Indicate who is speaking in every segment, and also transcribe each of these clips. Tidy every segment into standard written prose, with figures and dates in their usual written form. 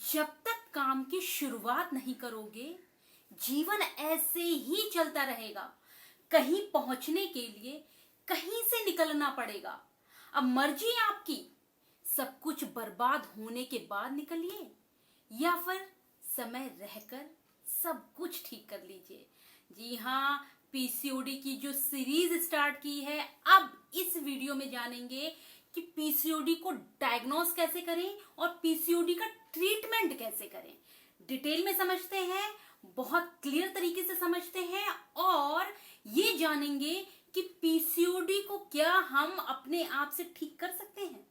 Speaker 1: जब तक काम की शुरुआत नहीं करोगे, जीवन ऐसे ही चलता रहेगा। कहीं पहुंचने के लिए कहीं से निकलना पड़ेगा। अब मर्जी आपकी, सब कुछ बर्बाद होने के बाद निकलिए या फिर समय रहकर सब कुछ ठीक कर लीजिए। जी हाँ, पीसीओडी की जो सीरीज स्टार्ट की है, अब इस वीडियो में जानेंगे कि पीसीओडी को डायग्नोस कैसे करें और पीसीओडी का ट्रीटमेंट कैसे करें। डिटेल में समझते हैं, बहुत क्लियर तरीके से समझते हैं और ये जानेंगे कि पीसीओडी को क्या हम अपने आप से ठीक कर सकते हैं।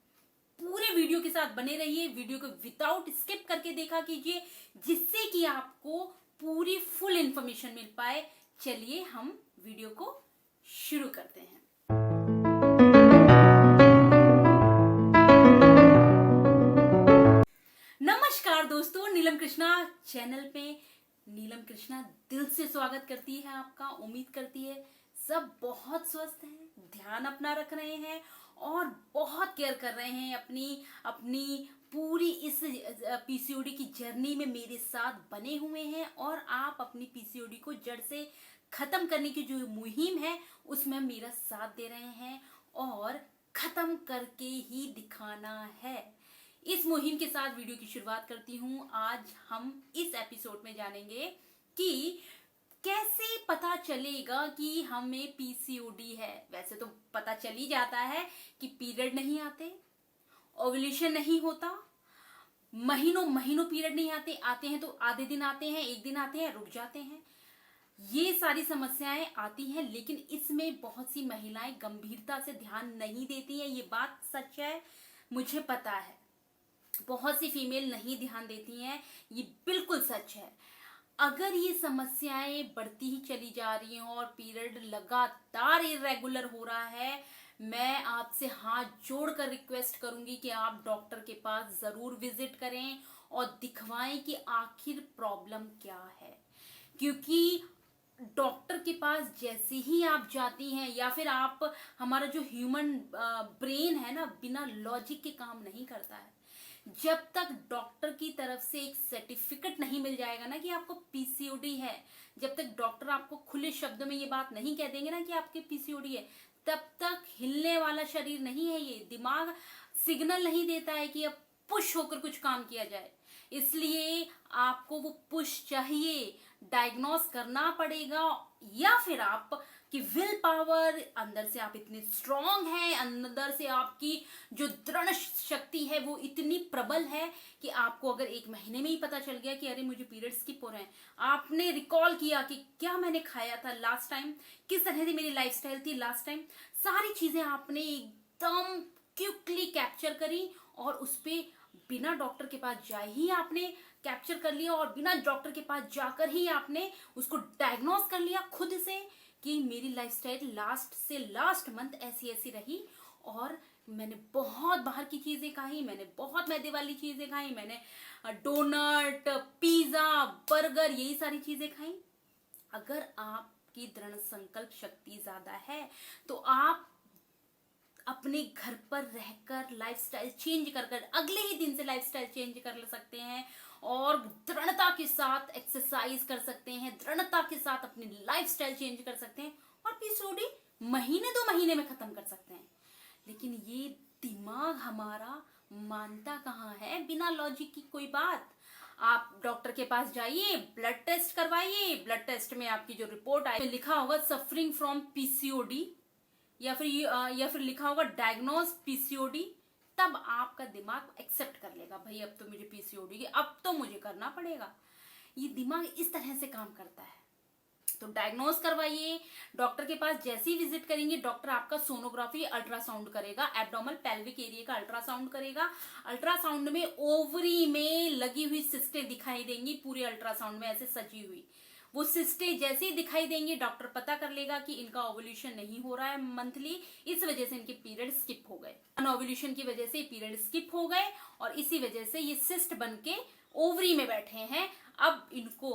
Speaker 1: पूरे वीडियो के साथ बने रहिए, वीडियो को विदाउट स्किप करके देखा कीजिए, जिससे कि आपको पूरी फुल इंफॉर्मेशन मिल पाए। चलिए हम वीडियो को शुरू करते हैं। नमस्कार दोस्तों, नीलम कृष्णा चैनल पे नीलम कृष्णा दिल से स्वागत करती है आपका। उम्मीद करती है सब बहुत स्वस्थ हैं, ध्यान अपना रख रहे हैं और बहुत केयर कर रहे हैं अपनी पूरी इस पीसीओडी की जर्नी में मेरे साथ बने हुए हैं और आप अपनी पीसीओडी को जड़ से खत्म करने की जो मुहिम है उसमें मेरा साथ दे रहे हैं और खत्म करके ही दिखाना है। इस मुहिम के साथ वीडियो की शुरुआत करती हूँ। आज हम इस एपिसोड में जानेंगे कि कैसे पता चलेगा कि हमें पीसीओडी है। वैसे तो पता चल ही जाता है कि पीरियड नहीं आते, ओव्यूलेशन नहीं होता, महीनों महीनों पीरियड नहीं आते हैं तो आधे दिन आते हैं, एक दिन आते हैं, रुक जाते हैं। ये सारी समस्याएं आती हैं, लेकिन इसमें बहुत सी महिलाएं गंभीरता से ध्यान नहीं देती हैं। ये बात सच है, मुझे पता है। बहुत सी फीमेल नहीं ध्यान देती हैं, ये बिल्कुल सच है। अगर ये समस्याएं बढ़ती ही चली जा रही हैं और पीरियड लगातार इरेगुलर हो रहा है, मैं आपसे हाथ जोड़कर रिक्वेस्ट करूंगी कि आप डॉक्टर के पास जरूर विजिट करें और दिखवाएं कि आखिर प्रॉब्लम क्या है। क्योंकि डॉक्टर के पास जैसे ही आप जाती हैं या फिर आप, हमारा जो ह्यूमन ब्रेन है ना, बिना लॉजिक के काम नहीं करता है। जब तक डॉक्टर की तरफ से एक सर्टिफिकेट नहीं मिल जाएगा ना कि आपको पीसीओडी है, जब तक डॉक्टर आपको खुले शब्दों में ये बात नहीं कह देंगे ना कि आपके पीसीओडी है, तब तक हिलने वाला शरीर नहीं है। ये दिमाग सिग्नल नहीं देता है कि अब पुश होकर कुछ काम किया जाए। इसलिए आपको वो पुश चाहिए, डायग्नोस करना पड़ेगा। या फिर आप कि विल पावर, अंदर से आप इतने स्ट्रांग हैं, अंदर से आपकी जो दृढ़ शक्ति है वो इतनी प्रबल है कि आपको अगर एक महीने में ही पता चल गया कि अरे मुझे पीरियड स्किप हो रहे हैं, आपने रिकॉल किया कि क्या मैंने खाया था लास्ट टाइम, किस तरह से मेरी लाइफस्टाइल थी लास्ट टाइम, सारी चीजें आपने एकदम क्विकली कैप्चर करी और उस पे बिना डॉक्टर के पास जाए ही आपने कैप्चर कर लिया और बिना डॉक्टर के पास जाकर ही आपने उसको डायग्नोस कर लिया खुद से कि मेरी लाइफस्टाइल लास्ट से लास्ट मंथ ऐसी ऐसी रही और मैंने बहुत बाहर की चीजें खाई, मैंने बहुत मैदे वाली चीजें खाई, मैंने डोनट, पिज्जा, बर्गर, यही सारी चीजें खाई। अगर आपकी दृढ़ संकल्प शक्ति ज्यादा है तो आप अपने घर पर रहकर लाइफस्टाइल चेंज कर अगले ही दिन से लाइफस्टाइल चेंज कर सकते हैं और दृढ़ता के साथ एक्सरसाइज कर सकते हैं, दृढ़ता के साथ अपनी लाइफस्टाइल चेंज कर सकते हैं और पीसीओडी महीने 2 महीने में खत्म कर सकते हैं। लेकिन ये दिमाग हमारा मानता कहाँ है बिना लॉजिक की कोई बात। आप डॉक्टर के पास जाइए, ब्लड टेस्ट करवाइए, ब्लड टेस्ट में आपकी जो रिपोर्ट आई लिखा होगा सफरिंग फ्रॉम पीसीओडी या फिर लिखा होगा डायग्नोज पीसीओडी, तब आपका दिमाग एक्सेप्ट कर लेगा, भाई अब तो मुझे पीसीओडी, अब तो मुझे करना पड़ेगा। ये दिमाग इस तरह से काम करता है। तो डायग्नोज करवाइए, डॉक्टर के पास जैसे ही विजिट करेंगे डॉक्टर आपका सोनोग्राफी, अल्ट्रासाउंड करेगा, एब्डोमल पेल्विक एरिया का अल्ट्रासाउंड करेगा। अल्ट्रासाउंड में ओवरी में लगी हुई सिस्टें दिखाई देंगी, पूरे अल्ट्रासाउंड में ऐसे सजी हुई वो सिस्टें जैसे ही दिखाई देंगी डॉक्टर पता कर लेगा कि इनका ओव्यूलेशन नहीं हो रहा है मंथली, इस वजह से इनके पीरियड स्किप हो गए, ओव्यूलेशन की वजह से पीरियड स्किप हो गए और इसी वजह से ये सिस्ट बन के ओवरी में बैठे हैं। अब इनको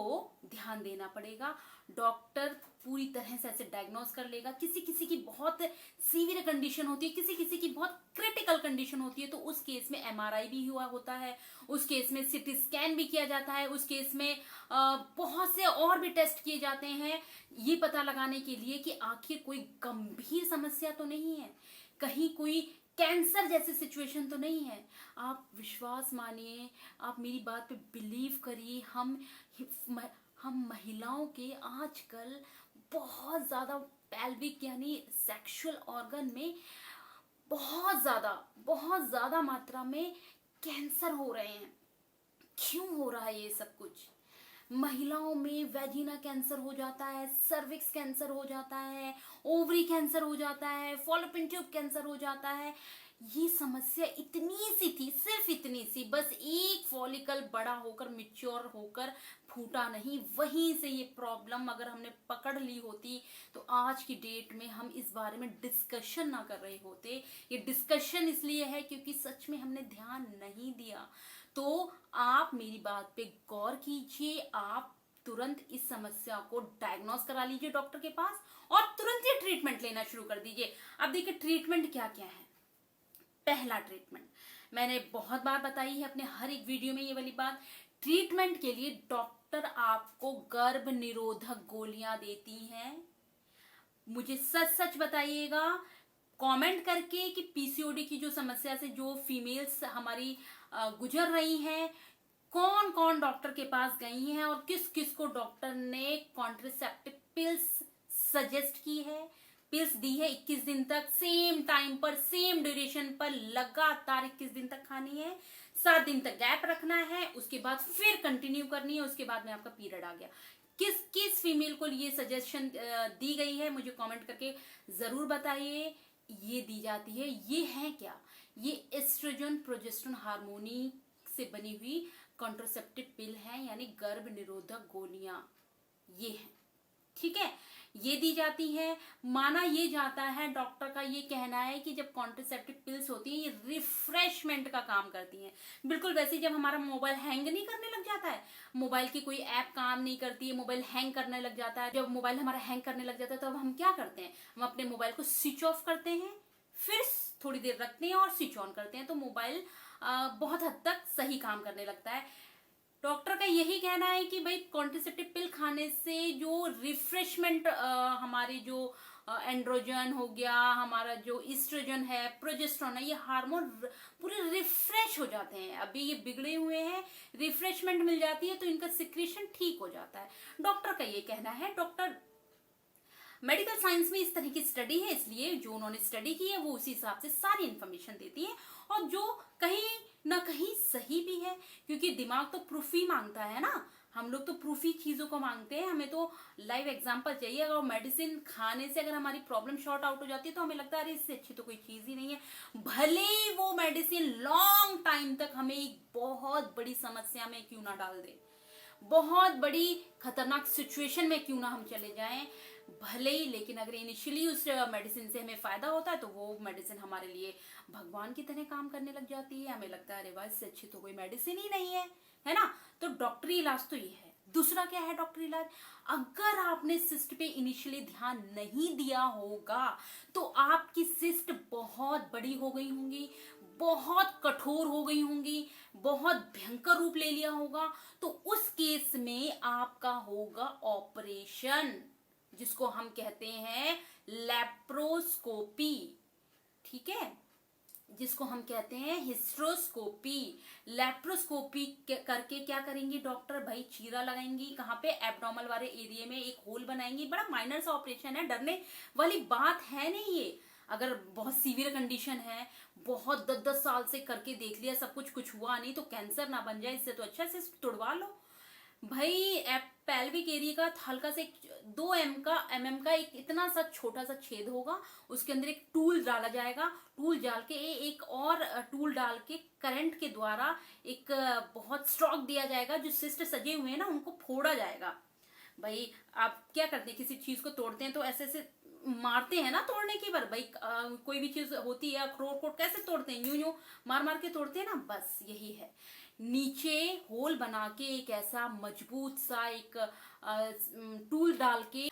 Speaker 1: ध्यान देना पड़ेगा। डॉक्टर पूरी तरह से ऐसे डायग्नोस कर लेगा। किसी किसी की बहुत सीवियर कंडीशन होती है, किसी किसी की बहुत क्रिटिकल कंडीशन होती है, तो उस केस में एमआरआई भी हुआ होता है, उस केस में सीटी स्कैन भी किया जाता है, उस केस में बहुत से और भी टेस्ट किए जाते हैं ये पता लगाने के लिए कि आखिर कोई गंभीर समस्या तो नहीं है, कहीं कोई कैंसर जैसी सिचुएशन तो नहीं है। आप विश्वास मानिए, आप मेरी बात पे बिलीव करिए, हम महिलाओं के आजकल बहुत ज्यादा पेल्विक यानी सेक्सुअल ऑर्गन में बहुत ज्यादा मात्रा में कैंसर हो रहे हैं। क्यों हो रहा है ये सब कुछ? महिलाओं में वेजिना कैंसर हो जाता है, सर्विक्स कैंसर हो जाता है, ओवरी कैंसर हो जाता है, फॉलोपियन ट्यूब कैंसर हो जाता है। ये समस्या इतनी सी थी, सिर्फ इतनी सी, बस एक फॉलिकल बड़ा होकर मैच्योर होकर फूटा नहीं, वहीं से ये प्रॉब्लम अगर हमने पकड़ ली होती तो आज की डेट में हम इस बारे में डिस्कशन ना कर रहे होते। ये डिस्कशन इसलिए है क्योंकि सच में हमने ध्यान नहीं दिया। तो आप मेरी बात पे गौर कीजिए, आप तुरंत इस समस्या को डायग्नोस करा लीजिए डॉक्टर के पास और तुरंत ही ट्रीटमेंट लेना शुरू कर दीजिए। अब देखिए ट्रीटमेंट क्या क्या है। पहला ट्रीटमेंट मैंने बहुत बार बताई है अपने हर एक वीडियो में ये वाली बात। ट्रीटमेंट के लिए डॉक्टर आपको गर्भ निरोधक गोलियां देती हैं। मुझे सच सच बताइएगा कमेंट करके कि पीसीओडी की जो समस्या से जो फीमेल्स हमारी गुजर रही हैं, कौन कौन डॉक्टर के पास गई हैं और किस किस को डॉक्टर ने कॉन्ट्रासेप्टिव पिल्स सजेस्ट की है, पिल्स दी है 21 दिन तक, सेम टाइम पर, सेम ड्यूरेशन पर, लगातार 21 दिन तक खानी है, 7 दिन तक गैप रखना है, उसके बाद फिर कंटिन्यू करनी है, उसके बाद में आपका पीरियड आ गया। किस किस फीमेल को ये सजेशन दी गई है मुझे कमेंट करके जरूर बताइए। ये दी जाती है, ये है क्या? ये एस्ट्रोजन प्रोजेस्टेरोन हार्मोनी से बनी हुई कॉन्ट्रासेप्टिव पिल है, यानी गर्भ निरोधक गोलियां ये हैं। ठीक है, ये दी जाती है। माना ये जाता है, डॉक्टर का ये कहना है कि जब कॉन्ट्रासेप्टिव पिल्स होती हैं ये रिफ्रेशमेंट का काम करती हैं। बिल्कुल वैसे जब हमारा मोबाइल हैंग नहीं करने लग जाता है, मोबाइल की कोई ऐप काम नहीं करती है, मोबाइल हैंग करने लग जाता है, जब मोबाइल हमारा हैंग करने लग जाता है तो अब हम क्या करते हैं, हम अपने मोबाइल को स्विच ऑफ करते हैं, फिर थोड़ी देर रखते हैं और स्विच ऑन करते हैं, तो मोबाइल बहुत हद तक सही काम करने लगता है। डॉक्टर का यही कहना है कि भाई कॉन्ट्रासेप्टिव पिल खाने से जो रिफ्रेशमेंट हमारी जो एंड्रोजन हो गया, हमारा जो ईस्ट्रोजन है, प्रोजेस्टेरोन है, ये हार्मोन पूरे रिफ्रेश हो जाते हैं। अभी ये बिगड़े हुए हैं, रिफ्रेशमेंट मिल जाती है तो इनका सिक्रेशन ठीक हो जाता है, डॉक्टर का ये कहना है। डॉक्टर मेडिकल साइंस में इस तरह की स्टडी है, इसलिए जो उन्होंने स्टडी की है वो उसी हिसाब से सारी इंफॉर्मेशन देती है, और जो कहीं ना कहीं सही भी है, क्योंकि दिमाग तो प्रूफ ही मांगता है ना। हम लोग तो प्रूफ ही चीजों को मांगते हैं, हमें तो लाइव एग्जांपल चाहिए। अगर मेडिसिन खाने से अगर हमारी प्रॉब्लम शॉर्ट आउट हो जाती है तो हमें लगता है अरे इससे अच्छी तो कोई चीज ही नहीं है, भले ही वो मेडिसिन लॉन्ग टाइम तक हमें एक बहुत बड़ी समस्या में क्यों ना डाल दे, बहुत बड़ी खतरनाक सिचुएशन में क्यों ना हम चले जाएं, भले ही, लेकिन अगर इनिशियली उस मेडिसिन से हमें फायदा होता है तो वो मेडिसिन हमारे लिए भगवान की तरह काम करने लग जाती है। हमें लगता है अरे वाह इससे अच्छी तो कोई मेडिसिन ही नहीं है ना। तो डॉक्टरी इलाज तो ये है। दूसरा क्या है डॉक्टरी इलाज? अगर आपने सिस्ट पे इनिशियली ध्यान नहीं दिया होगा तो आपकी सिस्ट बहुत बड़ी हो गई होंगी, बहुत कठोर हो गई होंगी, बहुत भयंकर रूप ले लिया होगा, तो उस केस में आपका होगा ऑपरेशन, जिसको हम कहते हैं लेप्रोस्कोपी। ठीक है, जिसको हम कहते हैं हिस्ट्रोस्कोपी। लेप्रोस्कोपी करके क्या करेंगे डॉक्टर? भाई चीरा लगाएंगी, कहाँ पे? एब्डोमल वाले एरिया में एक होल बनाएंगी। बड़ा माइनर सा ऑपरेशन है, डरने वाली बात है नहीं ये। अगर बहुत सीवियर कंडीशन है, बहुत 10-10 साल से करके देख लिया, सब कुछ हुआ नहीं, तो कैंसर ना बन जाए, इससे तो अच्छा से तुड़वा लो भाई। पेल्विक एरिया का हल्का से 2 mm का एक इतना सा छोटा सा छेद होगा, उसके अंदर एक टूल डाला जाएगा, टूल डाल के एक और टूल डाल के करंट के द्वारा एक बहुत स्ट्रोक दिया जाएगा, जो सिस्ट सजे हुए हैं ना उनको फोड़ा जाएगा। भाई आप क्या करते हैं, किसी चीज को तोड़ते हैं तो ऐसे ऐसे मारते हैं ना तोड़ने की बार, भाई कोई भी चीज होती है, अखरोट कैसे तोड़ते हैं, यूं यूं मार मार के तोड़ते हैं ना, बस यही है। नीचे होल बना के एक ऐसा मजबूत सा एक टूल डाल के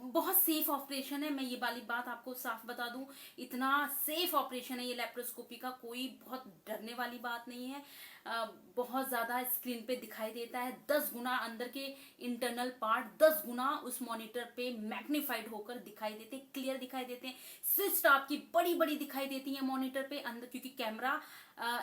Speaker 1: बहुत सेफ ऑपरेशन है। मैं ये वाली बात आपको साफ बता दूं, इतना सेफ ऑपरेशन है ये लैप्रोस्कोपी का, कोई बहुत डरने वाली बात नहीं है। बहुत ज्यादा स्क्रीन पे दिखाई देता है, 10 गुना अंदर के इंटरनल पार्ट 10 गुना उस मॉनिटर पे मैग्नीफाइड होकर दिखाई देते हैं, क्लियर दिखाई देते हैं। सिस्ट आपकी बड़ी बड़ी दिखाई देती है मॉनिटर पे अंदर, क्योंकि कैमरा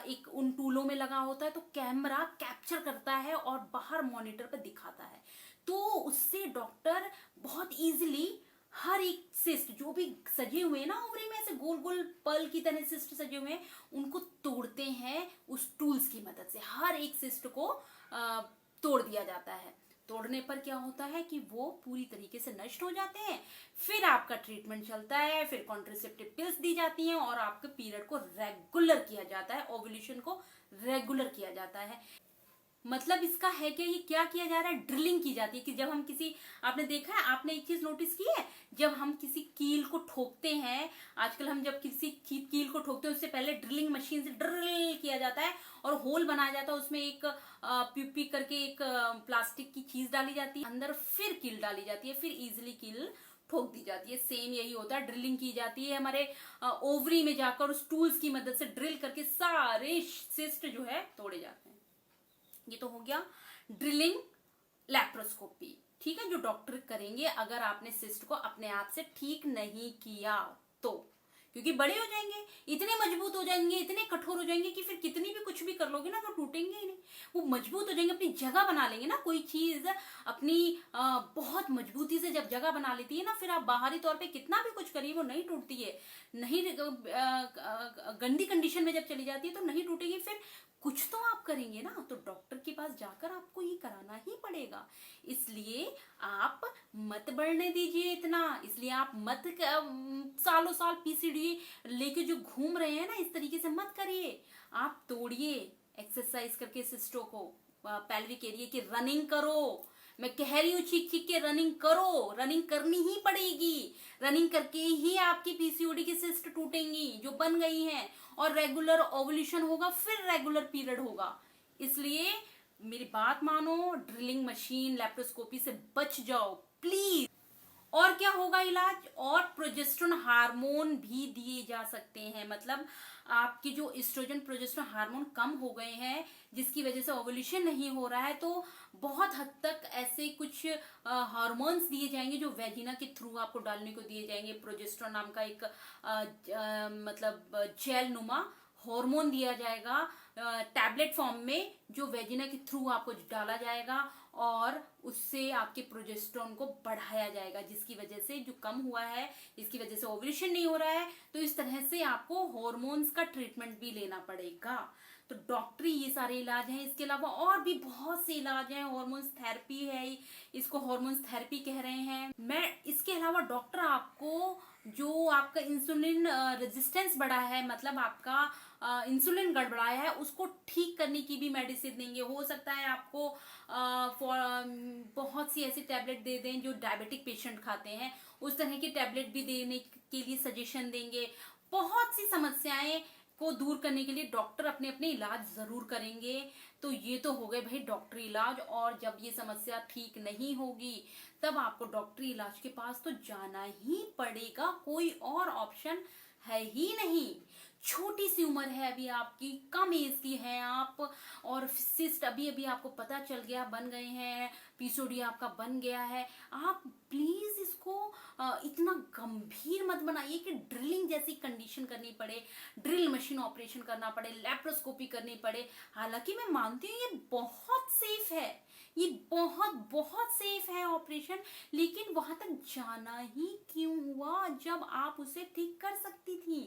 Speaker 1: एक उन टूलों में लगा होता है, तो कैमरा कैप्चर करता है और बाहर मॉनिटर पे दिखाता है। तो उससे डॉक्टर बहुत इजीली हर एक सिस्ट जो भी सजे हुए हैं ना ओवरी में, ऐसे गोल गोल पर्ल की तरह सिस्ट सजे हुए हैं, उनको तोड़ते हैं उस टूल्स की मदद से। हर एक सिस्ट को तोड़ दिया जाता है। तोड़ने पर क्या होता है कि वो पूरी तरीके से नष्ट हो जाते हैं। फिर आपका ट्रीटमेंट चलता है, फिर कॉन्ट्रासेप्टिव पिल्स दी जाती हैं और आपके पीरियड को रेगुलर किया जाता है, ओव्यूलेशन को रेगुलर किया जाता है। मतलब इसका है कि ये क्या किया जा रहा है, ड्रिलिंग की जाती है। कि जब हम किसी, आपने देखा है, आपने एक चीज नोटिस की है, जब हम किसी कील को ठोकते हैं, आजकल हम जब किसी कील को ठोकते हैं उससे पहले ड्रिलिंग मशीन से ड्रिल किया जाता है और होल बनाया जाता है, उसमें एक प्यूपी करके एक प्लास्टिक की चीज डाली जाती है अंदर, फिर कील डाली जाती है, फिर इजिली कील ठोक दी जाती है। सेम यही होता है, ड्रिलिंग की जाती है हमारे ओवरी में जाकर, उस टूल्स की मदद से ड्रिल करके सारे सिस्ट जो है तोड़े जाते हैं। ये तो हो गया ड्रिलिंग लैप्रोस्कोपी, ठीक है, जो डॉक्टर करेंगे अगर आपने सिस्ट को अपने आप से ठीक नहीं किया तो, क्योंकि बड़े हो जाएंगे, इतने मजबूत हो जाएंगे, इतने कठोर हो जाएंगे कि फिर कितनी भी कुछ भी कर लोगे ना तो टूटेंगे ही नहीं। वो मजबूत हो जाएंगे, अपनी जगह बना लेंगे ना। कोई चीज अपनी बहुत मजबूती से जब जगह बना लेती है ना, फिर आप बाहरी तौर पे कितना भी कुछ करिए वो नहीं टूटती है। नहीं गंदी कंडीशन में जब चली जाती है तो नहीं टूटेगी। फिर कुछ तो आप करेंगे ना, तो डॉक्टर के पास जाकर आपको ये कराना ही पड़ेगा। इसलिए आप मत बढ़ने दीजिए इतना, इसलिए आप मत सालों साल पीसीडी लेके जो घूम रहे हैं ना, इस तरीके से मत करिए। आप तोड़िए एक्सरसाइज करके सिस्टों को, पेल्विक एरिया की रनिंग करो। मैं कह रही हूँ चीख चीख के रनिंग करो, रनिंग करनी ही पड़ेगी। रनिंग करके ही आपकी पीसीओडी की सिस्ट टूटेंगी जो बन गई हैं, और रेगुलर ओवुलेशन होगा, फिर रेगुलर पीरियड होगा। इसलिए मेरी बात मानो, ड्रिलिंग मशीन लैप्रोस्कोपी से बच जाओ प्लीज। और क्या होगा इलाज, और प्रोजेस्टेरोन हार्मोन भी दिए जा सकते हैं। मतलब आपके जो एस्ट्रोजन प्रोजेस्टेरोन हार्मोन कम हो गए हैं, जिसकी वजह से ओवुलेशन नहीं हो रहा है, तो बहुत हद तक ऐसे कुछ हार्मोन्स दिए जाएंगे जो वेजिना के थ्रू आपको डालने को दिए जाएंगे। प्रोजेस्टेरोन नाम का एक मतलब जेल नुमा हार्मोन दिया जाएगा टैबलेट फॉर्म में, जो वेजिना के थ्रू आपको डाला जाएगा और उससे आपके प्रोजेस्टेरोन को बढ़ाया जाएगा, जिसकी वजह से जो कम हुआ है, जिसकी वजह से ओवुलेशन नहीं हो रहा है, तो इस तरह से आपको हार्मोन्स का ट्रीटमेंट भी लेना पड़ेगा। तो डॉक्टरी ये सारे इलाज हैं। इसके अलावा और भी बहुत से इलाज हैं, हार्मोन्स थेरेपी है, इसको हार्मोन्स थेरेपी कह रहे हैं। मैं इसके अलावा डॉक्टर आपको जो आपका इंसुलिन रेजिस्टेंस बढ़ा है, मतलब आपका इंसुलिन गड़बड़ाया है, उसको ठीक करने की भी मेडिसिन देंगे। हो सकता है आपको बहुत सी ऐसी टैबलेट दे दें जो डायबिटिक पेशेंट खाते हैं, उस तरह की टैबलेट भी देने के लिए सजेशन देंगे। बहुत सी समस्याएं को दूर करने के लिए डॉक्टर अपने अपने इलाज जरूर करेंगे। तो ये तो हो गए भाई डॉक्टरी इलाज, और जब ये समस्या ठीक नहीं होगी तब आपको डॉक्टरी इलाज के पास तो जाना ही पड़ेगा, कोई और ऑप्शन है ही नहीं। छोटी सी उम्र है अभी आपकी, कम एज की है आप, और सिस्ट अभी अभी आपको पता चल गया बन गए हैं, पीसीओडी आपका बन गया है। आप प्लीज इसको इतना गंभीर मत बनाइए कि ड्रिलिंग जैसी कंडीशन करनी पड़े, ड्रिल मशीन ऑपरेशन करना पड़े, लैप्रोस्कोपी करनी पड़े। हालांकि मैं मानती हूँ ये बहुत सेफ है, ये बहुत बहुत सेफ है ऑपरेशन, लेकिन वहां तक जाना ही क्यों हुआ जब आप उसे ठीक कर सकती थी।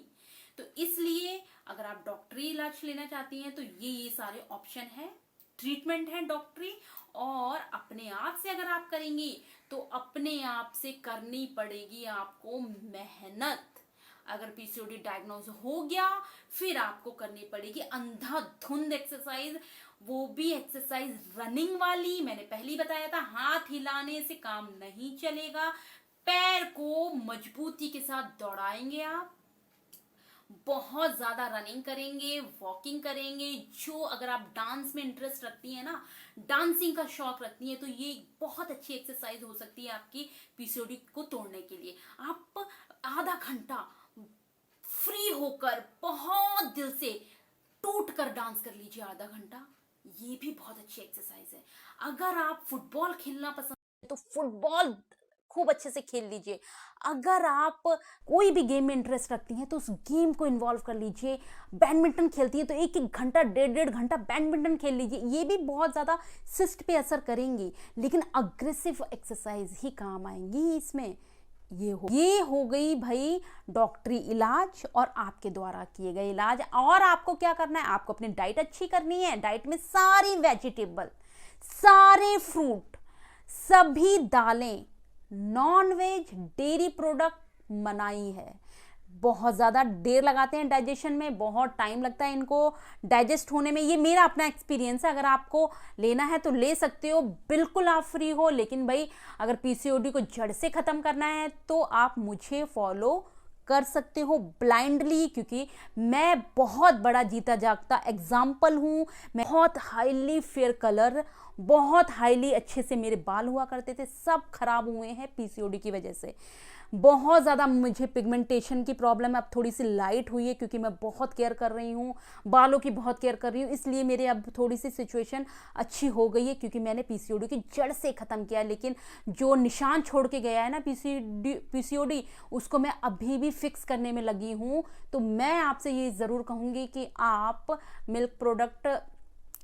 Speaker 1: तो इसलिए अगर आप डॉक्टरी इलाज लेना चाहती हैं तो ये सारे ऑप्शन है, ट्रीटमेंट है डॉक्टरी। और अपने आप से अगर आप करेंगी तो अपने आप से करनी पड़ेगी आपको मेहनत। अगर पीसीओडी डायग्नोज हो गया, फिर आपको करनी पड़ेगी अंधाधुंध एक्सरसाइज, वो भी एक्सरसाइज रनिंग वाली। मैंने पहले ही बताया था, हाथ हिलाने से काम नहीं चलेगा, पैर को मजबूती के साथ दौड़ाएंगे आप, बहुत ज्यादा रनिंग करेंगे, वॉकिंग करेंगे। जो अगर आप डांस में इंटरेस्ट रखती हैं ना, डांसिंग का शौक रखती हैं, तो ये बहुत अच्छी एक्सरसाइज हो सकती है आपकी पीसीओडी को तोड़ने के लिए। आप आधा घंटा फ्री होकर बहुत दिल से टूट कर डांस कर लीजिए आधा घंटा, ये भी बहुत अच्छी एक्सरसाइज है। अगर आप फुटबॉल खेलना पसंद है तो फुटबॉल खूब अच्छे से खेल लीजिए। अगर आप कोई भी गेम में इंटरेस्ट रखती हैं तो उस गेम को इन्वॉल्व कर लीजिए। बैडमिंटन खेलती है तो एक एक घंटा, डेढ़ डेढ़ घंटा बैडमिंटन खेल लीजिए। ये भी बहुत ज़्यादा सिस्ट पे असर करेंगी, लेकिन अग्रेसिव एक्सरसाइज ही काम आएंगी इसमें। ये हो गई भाई डॉक्टरी इलाज और आपके द्वारा किए गए इलाज। और आपको क्या करना है, आपको अपनी डाइट अच्छी करनी है। डाइट में सारी वेजिटेबल, सारे फ्रूट, सभी दालें, नॉन वेज, डेयरी प्रोडक्ट मनाही है। बहुत ज़्यादा देर लगाते हैं डाइजेशन में, बहुत टाइम लगता है इनको डाइजेस्ट होने में। ये मेरा अपना एक्सपीरियंस है। अगर आपको लेना है तो ले सकते हो, बिल्कुल आप फ्री हो। लेकिन भाई अगर पीसीओडी को जड़ से ख़त्म करना है तो आप मुझे फॉलो कर सकते हो ब्लाइंडली, क्योंकि मैं बहुत बड़ा जीता जागता एग्जाम्पल हूँ। मैं बहुत हाईली फेयर कलर, बहुत हाईली अच्छे से मेरे बाल हुआ करते थे, सब खराब हुए हैं पीसीओडी की वजह से। बहुत ज़्यादा मुझे पिगमेंटेशन की प्रॉब्लम है, अब थोड़ी सी लाइट हुई है क्योंकि मैं बहुत केयर कर रही हूँ, बालों की बहुत केयर कर रही हूँ, इसलिए मेरे अब थोड़ी सी सिचुएशन अच्छी हो गई है क्योंकि मैंने पीसीओडी की जड़ से ख़त्म किया है। लेकिन जो निशान छोड़ के गया है ना पीसीओडी, उसको मैं अभी भी फिक्स करने में लगी हूँ। तो मैं आपसे ये ज़रूर कहूँगी कि आप मिल्क प्रोडक्ट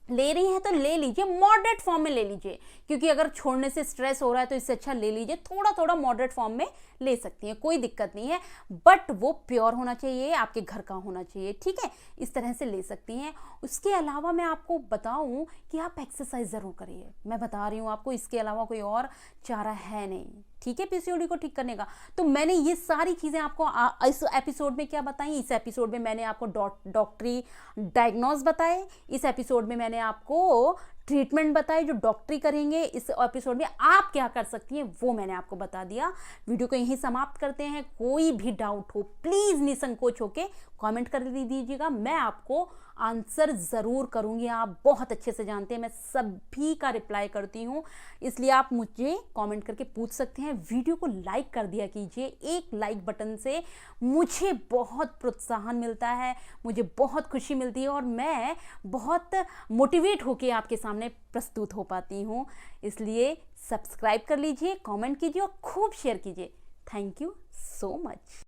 Speaker 1: ले रही हैं तो ले लीजिए, मॉडरेट फॉर्म में ले लीजिए, क्योंकि अगर छोड़ने से स्ट्रेस हो रहा है तो इससे अच्छा ले लीजिए। थोड़ा थोड़ा मॉडरेट फॉर्म में ले सकती हैं, कोई दिक्कत नहीं है, बट वो प्योर होना चाहिए, आपके घर का होना चाहिए, ठीक है। इस तरह से ले सकती हैं। उसके अलावा मैं आपको बताऊं कि आप एक्सरसाइज ज़रूर करिए। मैं बता रही हूँ आपको, इसके अलावा कोई और चारा है नहीं, ठीक है, पीसीओडी को ठीक करने का। तो मैंने ये सारी चीज़ें आपको इस एपिसोड में क्या बताई। इस एपिसोड में मैंने आपको डॉक्टरी डायग्नोज बताए, इस एपिसोड में मैंने आपको ट्रीटमेंट बताए जो डॉक्टरी करेंगे। इस एपिसोड में आप क्या कर सकती हैं वो मैंने आपको बता दिया। वीडियो को यहीं समाप्त करते हैं। कोई भी डाउट हो प्लीज़ निसंकोच होके कमेंट कर दीजिएगा, मैं आपको आंसर ज़रूर करूँगी। आप बहुत अच्छे से जानते हैं मैं सभी का रिप्लाई करती हूँ, इसलिए आप मुझे कमेंट करके पूछ सकते हैं। वीडियो को लाइक कर दिया कीजिए, एक लाइक बटन से मुझे बहुत प्रोत्साहन मिलता है, मुझे बहुत खुशी मिलती है और मैं बहुत मोटिवेट होकर आपके सामने प्रस्तुत हो पाती हूँ। इसलिए सब्सक्राइब कर लीजिए, कमेंट कीजिए और खूब शेयर कीजिए। Thank you so much.